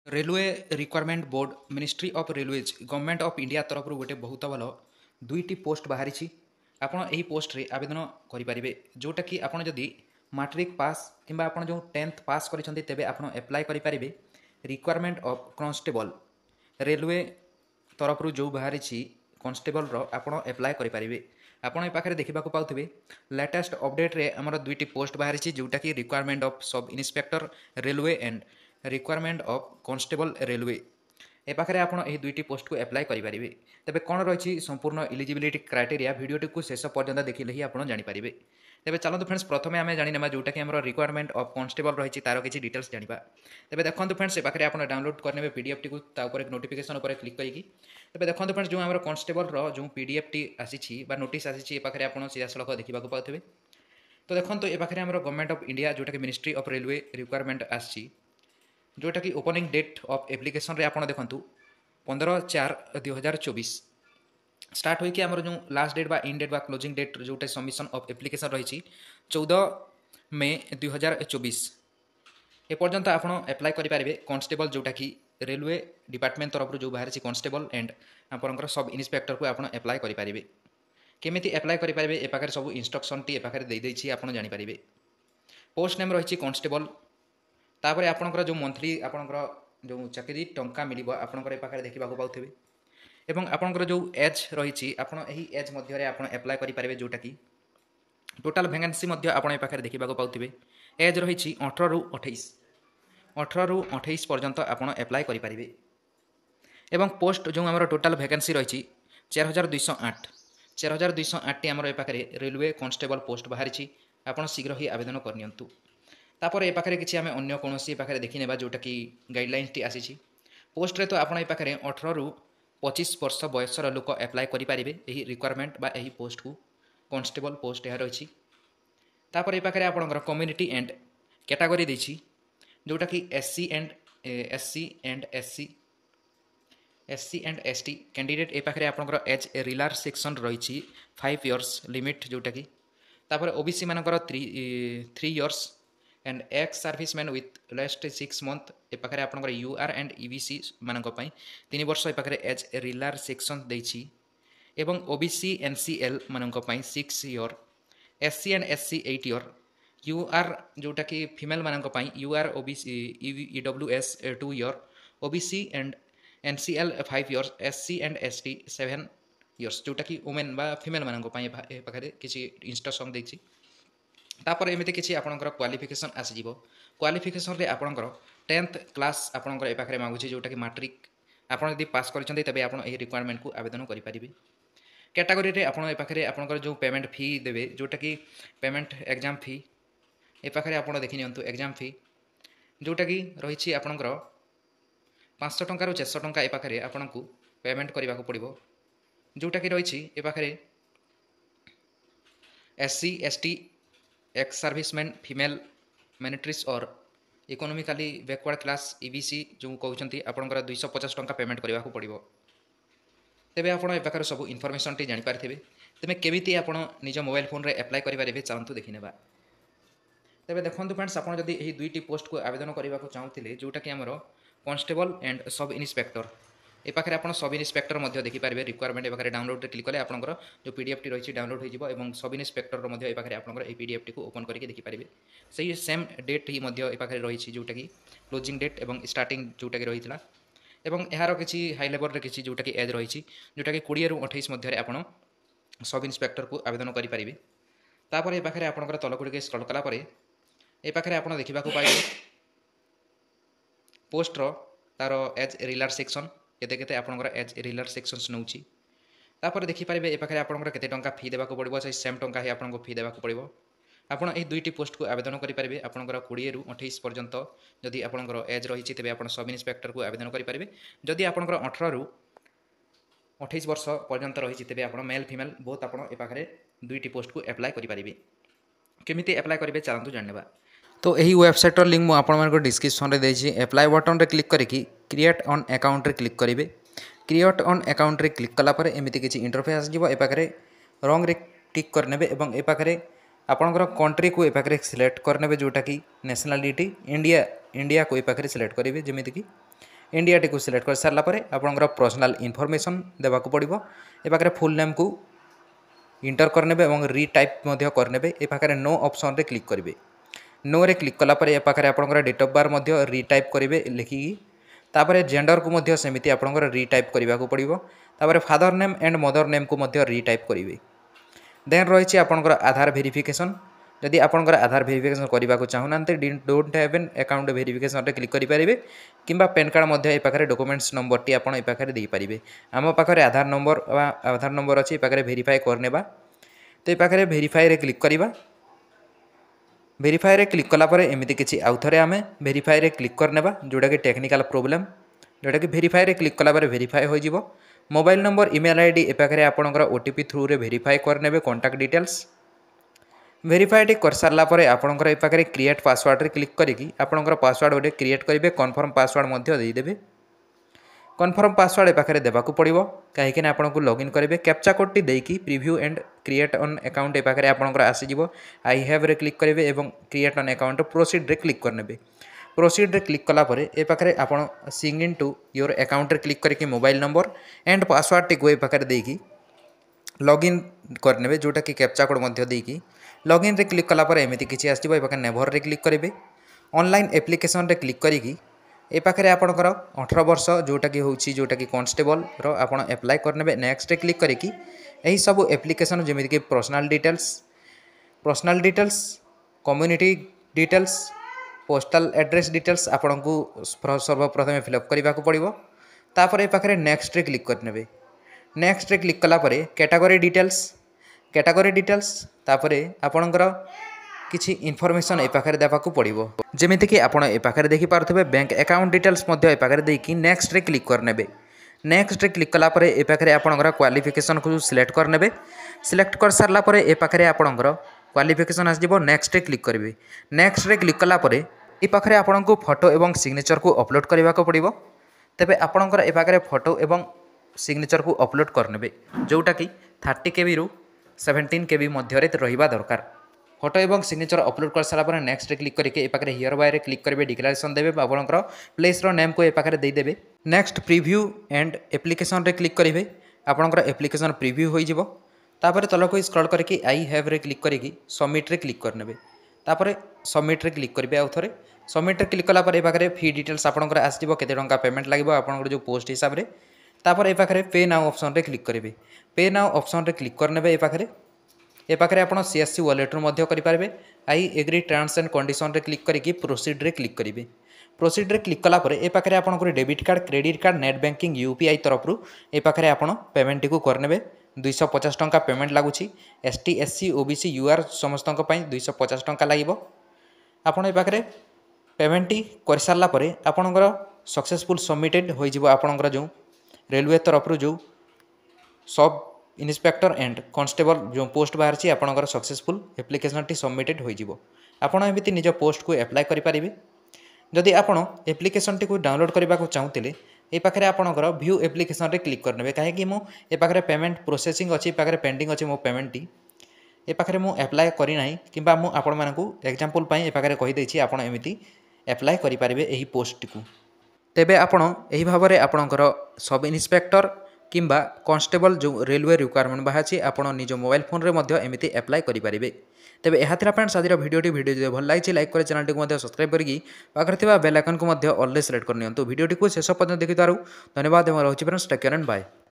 Railway requirement board ministry of railways government of India तरफ गोटे बहुत भल दुईटी पोस्ट बाहरी आपड़ यही पोस्ट रे आवेदन करेंगे जोटा कि आपड़ जदि मैट्रिक पास कि आपड़ जो 10th पास करेंगे तेरे आप एप्लाय करेंगे रिक्वायरमेंट ऑफ कांस्टेबल रेलवे तरफ जो बाहरी कांस्टेबल आपड़ एप्लाय करेंगे आपड़ पाखे देखा पाथे लेटेस्ट अपडेट रे आमर दुईटी पोस्ट बाहरी जोटा कि requirement of sub inspector railway and requirement of constable railway ए पाखे आप दुईटी पोस्ट को एप्लाय करेंगे तेज कौन रही संपूर्ण इलिजिबिलिटी क्राइटेरिया वीडियो को शेष पर्यंत देखिले ही आप जानीपारे तेज चलते फ्रेंड्स प्रथम आम जाना जोटा कि रिक्वायरमेंट ऑफ कांस्टेबल रही तार किसी डिटेल्स जाना तेज देखो फ्रेंड्स ए पाखे आप डाउनलोड करने पीडीएफ टी को नोटिफिकेशन क्लिक करके तेज देखो फ्रेंड्स जो आम कांस्टेबल जो पीडीएफ टी आसी नोटिस आसी पाखे आप सीधासख देखा पाथे तो देखो ये पाखे गवर्नमेंट ऑफ इंडिया जोटा कि मिनिस्ट्री ऑफ रेलवे रिक्वायरमेंट आसी जोटा कि ओपनिंग डेट ऑफ एप्लिकेशन रे आपन देखंतु 15/4/2024 स्टार्ट होई कि हमर जो लास्ट डेट बा इन डेट बा क्लोजिंग डेट जोटा सबमिशन ऑफ एप्लिकेशन रही 14 मई 2024 ए पर्यंत आपन अप्लाई करि पारिबे कांस्टेबल जोटा कि रेलवे डिपार्टमेंट तरफ जो बाहर कांस्टेबल एंड आपनकर सब इन्स्पेक्टर को आपन अप्लाई करि पारिबे केमिति अप्लाई करि पारिबे ए पाखरे सब इंस्ट्रक्शन टी ए पाखरे दे दैछि आपन जानि पारिबे पोस्ट नेम रही कांस्टेबल तापर आपणकर जो मंथली आपणकर जो चाकरी टंका मिल आपणकर पाखे देखा पाथे एवं आपणकर जो एज रही आप एज मध्य आप एप्लाय करेंगे जोटा कि टोटाल वैकेंसी आपड़ पाखे देखा पाथे एज रही 18 ରୁ 28 18 ରୁ 28 पर्यंत आप एप्लाय करेंगे एवं पोस्ट जो आम टोटाल वैकेंसी रही 4208 टी आमर ए पाखे रेलवे कांस्टेबल पोस्ट बाहरी आपड़ शीघ्र ही आवेदन करनियंतु तापर ए पाखे किसी आम अन्य कौन पाखे देखने जोटा कि गाइडलाइंस टी आसी पोस्ट रे तो आप पाखे 18 ରୁ 25 वर्ष बयसर लोक एप्लाय करेंगे यही रिक्वायरमेंट बा यही पोस्ट को कांस्टेबल पोस्ट यह रही तापर ए पाखे आपंकर कम्युनिटी एंड कैटेगरी देछि जोटा कि एससी एंड एसटी कैंडिडेट ए पाखे आपंकर एज रिलार सेक्शन रही 5 इयर्स लिमिट जोटा कि तापर ओबीसी मानकर 3 years and ex serviceman with last 6 month ए पाखे आपंकर यूआर एंड ईबीसी मानक 3 वर्ष ए पाखे एज रिलार सेक्शन देछि एवं ओबीसी एनसीएल मानक 6 year SC and SC 8 year UR जोटा कि फीमेल मानक UR OBC EWS 2 year OBC and NCL 5 years SC and ST 7 years जोटा कि वुमेन बा फीमेल मानक पाखे किसी इंस्ट्रक्शन देछि तापर एमती किसी आपंकर क्वालिफिकेशन आसीज क्वालिफिकेशन रे आपंकर 10th क्लास आपंकर ए पाखे मागुଛି जोटा कि मैट्रिक आपन यदि पास करछन्ते तबे आपन एही रिक्वायरमेंट को आवेदन करि परिबे कैटेगरी रे आपन ए पाखे आपंकर जो पेमेंट फी देबे जोटा कि पेमेंट एग्जाम फी ए पाखे आपन देखि नियंतु एग्जाम फी जोटा कि रही आपंकर 500 टंका रु 400 टंका ए पाखे आपन को पेमेंट करबा को पड़िबो जोटा कि रही ए पाखे SC ST ex serviceman female मैनिट्रिस और इकोनॉमिकली बैकवर्ड क्लास ईबीसी जो कहते आपंकर 250 टंका पेमेंट करने को पड़ो तेज आप पाखे सब इनफर्मेशन टी जापारे तेज केमी आप निज मोबाइल फोन रे अप्लाई करेंगे चाहतु देखने तेज देखो फ्रेंड्स आप दुईटी पोस्ट को आवेदन करने को चाहूँगे जोटा कि आमर कांस्टेबल एंड सब इन्स्पेक्टर ए पाखे आप सब इन्स्पेक्टर देखिपारे रिक्वायरमेंट ए डाउनलोड क्लिक कले आपंकर जो पीडीएफ टी रही डाउनलोड हो सब इन्स्पेक्टर ए पाखे आपंकर ए पीडीएफ टी को ओपन करके देखिपारे सही सेम डेट ही ए पाखे रही जोटा कि क्लोजिंग डेट और स्टार्टिंग जोटा कि रही एवं यार किसी हाई लेवल किसी जोटा कि एज रही जोटा कि 20 ରୁ 28 मध्य आप सब इन्स्पेक्टर को आवेदन करेंगे तापर ए पाखे आपंकर तलगुड़ी स्क्रॉल कलापर ए पाखे आप देखा पाइबे पोस्टर तार एज रिलार सेक्शन केते केते आपंकर एज रिलार सेक्शंस नौची तापर देखिपारे ए पाखे आपंकर केते टंका फी देबाको पड़िबो से सेम टंका ही आपनको फी देबाको पड़िबो आपण ए दुईटी पोस्ट को आवेदन करेंगे आपंकर 20 ରୁ 28 पर्यंत जदि आपंकर एज रही तेज आप सब इन्स्पेक्टर को आवेदन करेंगे जदि आपंकर 18 ରୁ 28 वर्ष पर्यंत रही तेज आप मेल फीमेल बहुत आप पाखे दुईटी पोस्ट को एप्लाय करेंगे केमिति एप्लाय करेंगे चलतु जानवा तो यही वेबसाइटर लिंक मुझे आपको डिस्क्रिप्शन में देती एप्लाय बटन रे क्लिक करके क्रिएट ऑन अकाउंट रे क्लिक करेंगे क्रिएट ऑन अकाउंट रे क्लिक कलापर एमती किसी इंटरफेस आसो ए पाखे रंग रे टिक करने ए पाखे आपंकर कंट्री को ए पाखे सिलेक्ट करने जोटा कि नेशनलिटी इंडिया इंडिया को ए पाखे सिलेक्ट करेंगे जमीक कि इंडियाटी को सिलेक्ट कर सारापर आपंकर पर्सनाल इनफॉरमेशन देवाक पड़ो ए पाखे फुल नेम को इंटर करने और रिटाइप करने ए पाखे नो ऑप्शन रे क्लिक करेंगे नो रे क्लिक कलापर ए पाखे आपंकर डेट ऑफ बार रिटाइप करेंगे लिखिकी तापर जेंडर को मध्य सेमिति आपंकर रिटाइप करने को पड़ो तापर father name and mother name को मध्य रिटाइप करेंगे देन रही आपंकर आधार वेरिफिकेशन जदि आपंकर आधार वेरिफिकेशन करने को चाहूना don't have an account verification click करेंगे कि पैन कार्ड मध्य पाखे डॉक्यूमेंट्स नंबर टी आप पाखे देपारे आम पाखे आधार नंबर अच्छी पाखे वेरीफाए करने तो ये पाखे वेरीफाई रे क्लिक करवा वेरीफाई रे क्लिक कलापर एमती किसी आउ थे आम वेरीफाई रे क्लिक करने जोटा कि टेक्निकल प्रोब्लेम जोटा कि वेरीफाई रे क्लिक कलापर वेरीफाई हो mobile number email ID A पाखे आपंकर ओटीपी थ्रू रे वेरीफाई करने कॉन्टैक्ट डिटेल्स वेरीफाई कर सारापर आपंकर ए पाखे क्रिएट पासवर्ड रे क्लिक करी आपंकर पासवर्ड गोटे क्रिएट करेंगे कन्फर्म पासवर्ड देदेवे कन्फर्म पासवर्ड ए पाखे देवाक पड़ो कहीं आपको लॉगिन करेंगे कैप्चा कोड टी देकी preview and create an account ए पाखे आपंकर आसीज आई हैव रे क्लिक करेंगे और क्रिएट ऑन अकाउंट प्रोसीड रे क्लिक करने प्रोसीड रे क्लिक कलापर ए पाखे आप सिंग इन टू योर अकाउंट रे क्लिक करके मोबाइल नंबर एंड पासवर्ड टी को ए पाखे देकी लॉगिन करने जोटा कि कैप्चा कोड देकी लॉगिन रे क्लिक कलापर एमती किसी आसो पाखे नेभर रे क्लिक करेंगे ऑनलाइन एप्लिकेशन रे क्लिक करी ए पाखे आपंकर 18 वर्ष जोटा कि कांस्टेबल रो आप एप्लाय करने नेक्स्ट रे क्लिक करी यही सब एप्लिकेशन जमीक कि personal details community details postal address details आपन को सर्वप्रथम फिलअप करने को पड़ो तापर ए पाखे नेक्स्ट रे क्लिक करने नेक्स्ट रे क्लिक कलापर कैटेगरी डिटेल्स तापर आपणकर किसी इनफॉरमेशन ए पाखे देवाक पड़ो जमीती कि आपड़ ए पाखे देखी पारे बैंक अकाउंट डिटेल्स ए पाखे देकी नेक्स्ट रे क्लिक करने नेक्स्ट रे क्लिक कलापर ए पाखे आपणकर क्वालिफिकेशन को सिलेक्ट करने सिलेक्ट कर सारापर ए पाखे आपणकर क्वालिफिकेशन आसो नेक्स्ट रे क्लिक करेंगे नेक्स्ट रे क्लिक कलापर ए पाखे आपन को फोटो एवं सिग्नेचर को अपलोड करने को पड़ो तेबे आपणकर ए पाखे फोटो एवं सिग्नेचर को अपलोड करने जोटा कि 30 KB रु 17 KB मध्य रहा दरकार फोटो एवं सिग्नेचर अपलोड कर सारापर नेक्स्ट रे क्लिक करके ए पाखे हियर बाय रे क्लिक करेंगे डिक्लेरेशन देवे आपंकर प्लेस रो नेम को ए पाखे देदेवे नेक्स्ट प्रीव्यू एंड एप्लिकेशन रे क्लिक करेंगे आपंकर एप्लिकेशन प्रीव्यू हो तापर तलक स्क्रॉल करके आई हैव रे क्लिक करी सबमिट रे क्लिक करने तापर सबमिट रे क्लिक करेंगे आउ थे सबमिट रे क्लिक कलापर ए पाखे फी डिटेल्स आपंकर आसो केते टंका पेमेंट लगे आपंकर जो पोस्ट हिसाब से तापर ए पाखे पे नाउ ऑप्शन रे क्लिक करेंगे पे नाउ ऑप्शन रे क्लिक करने ए पाखे आप CSC वॉलेट करेंगे I agree terms and condition रे क्लिक करके प्रोसीड रे क्लिक करेंगे प्रोसीड रे क्लिक कलापर ए पाखे आपंकर debit card credit card net banking UPI तरफ ए पाखे आप पेमेंट को करने 250 टंका पेमेंट लगुच ST SC OBC UR समस्त 250 टंका लगे आपड़ ए पाखे पेमेंट कर सारापर आपंकर सक्सेसफुल सबमिटेड हो आपंकर जो रेलवे तरफ जो सब इन्स्पेक्टर एंड कांस्टेबल जो पोस्ट बाहर आपंकर सक्सेसफुल एप्लिकेशन टी सबमिटेड हो आपड़ एमती निज पोस्ट को एप्लाय करेंगे जदि आपड़ एप्लिकेशन टी को डाउनलोड करने को चाहूते ये पाखे आपंकर व्यू एप्लिकेशन रे क्लिक करने कहीं मो ए पाखे पेमेंट प्रोसेसिंग अच्छी पाखे पेंडिंग अच्छी मो पेमेंट टी ए पाखे मु एप्लाय करना कि आपण मानू एग्जांपल ए पाखे कहीदे आपड़ एमती एप्लाय करेंगे यही पोस्ट को तेबे आपण यही भाव में आपणकर सब इन्स्पेक्टर किंबा कांस्टेबल जो रेलवे रिक्वायरमेंट बाहर आपड़ निज मोबाइल फोन में एमती एप्लाय करेंगे तेबे यह फ्रेंड्स आज वीडियो जो भल लगी लाइक कर चैनल को सब्सक्राइब करके पाखे बेल आइकन को ऑल सेलेक्ट कर भिडियो को शेष पर्यटन देखिथार धन्यवाद रोचे friends take care and bye.